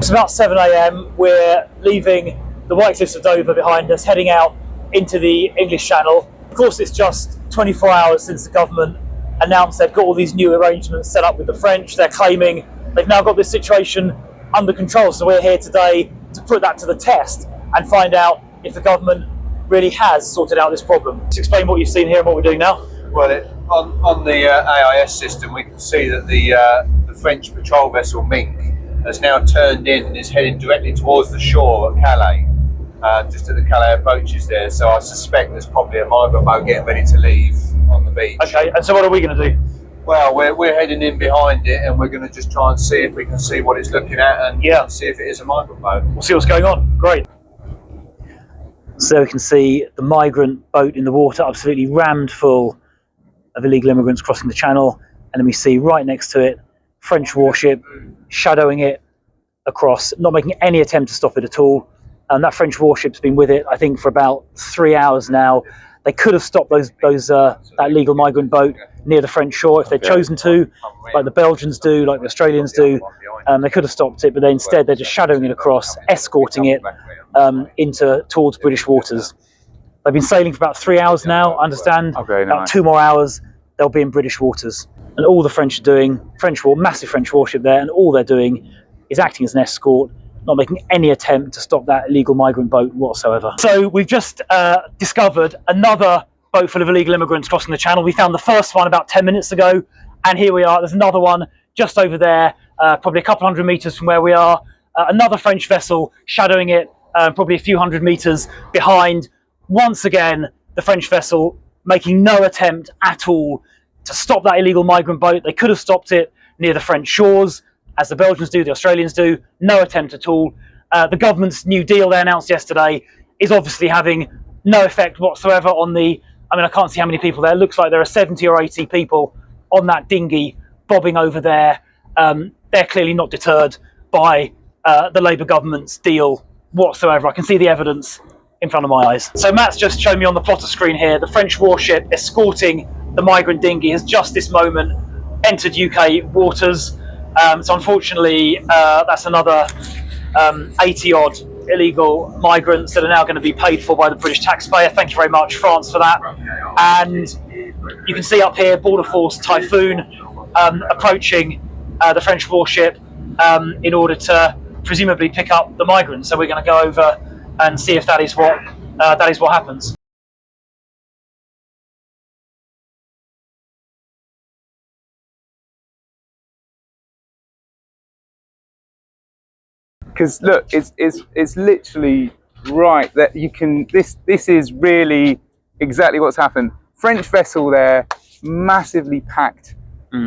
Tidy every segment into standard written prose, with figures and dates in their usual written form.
It's about 7 a.m. We're leaving the White Cliffs of Dover behind us, heading out into the English Channel. Of course, it's just 24 hours since the government announced they've got all these new arrangements set up with the French. They're claiming they've now got this situation under control. So we're here today to put that to the test and find out if the government really has sorted out this problem. To explain what you've seen here and what we're doing now. Well, on the AIS system, we can see that the French patrol vessel Mink has now turned in and is heading directly towards the shore at Calais, just at the Calais approaches there. So I suspect there's probably a migrant boat getting ready to leave on the beach. Okay, and so what are we going to do? Well, we're heading in behind it, and we're going to just try and see if we can see what it's looking at and see if it is a migrant boat. We'll see what's going on. Great. So we can see the migrant boat in the water, absolutely rammed full of illegal immigrants crossing the channel, and then we see right next to it French warship shadowing it across, not making any attempt to stop it at all. And that French warship's been with it, I think, for about 3 hours now. They could have stopped that illegal migrant boat near the French shore if they'd chosen to, like the Belgians do, like the Australians do. They could have stopped it, but instead they're just shadowing it across, escorting it towards British waters. They've been sailing for about 3 hours now, I understand. About 2 more hours, they'll be in British waters. And all the French are doing, massive French warship there, and all they're doing is acting as an escort, not making any attempt to stop that illegal migrant boat whatsoever. So we've just discovered another boat full of illegal immigrants crossing the channel. We found the first one about 10 minutes ago, and here we are. There's another one just over there, probably a couple hundred meters from where we are. Another French vessel shadowing it, probably a few hundred meters behind. Once again, the French vessel making no attempt at all to stop that illegal migrant boat. They could have stopped it near the French shores, as the Belgians do, the Australians do. No attempt at all. The government's new deal they announced yesterday is obviously having no effect whatsoever on I can't see how many people there. It looks like there are 70 or 80 people on that dinghy bobbing over there. They're clearly not deterred by the Labour government's deal whatsoever. I can see the evidence in front of my eyes. So Matt's just shown me on the plotter screen here, the French warship escorting the migrant dinghy has just this moment entered UK waters. So unfortunately, that's another 80 odd illegal migrants that are now going to be paid for by the British taxpayer. Thank you very much, France, for that. And you can see up here, Border Force Typhoon approaching the French warship in order to presumably pick up the migrants. So we're going to go over and see if that is what happens. Because look, it's literally right that you can. This is really exactly what's happened. French vessel there, massively packed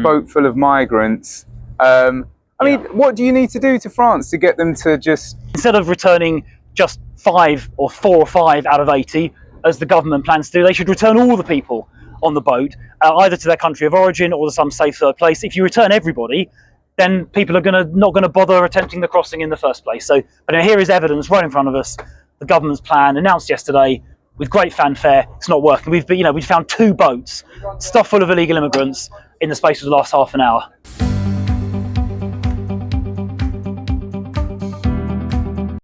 boat full of migrants. I mean, what do you need to do to France to get them to just, instead of returning just 4 or 5 out of 80, as the government plans to do, they should return all the people on the boat, either to their country of origin or to some safe third place. If you return everybody, then people are not going to bother attempting the crossing in the first place. So, but here is evidence right in front of us. The government's plan, announced yesterday with great fanfare, it's not working. We've found 2 boats stuffed full of illegal immigrants in the space of the last half an hour.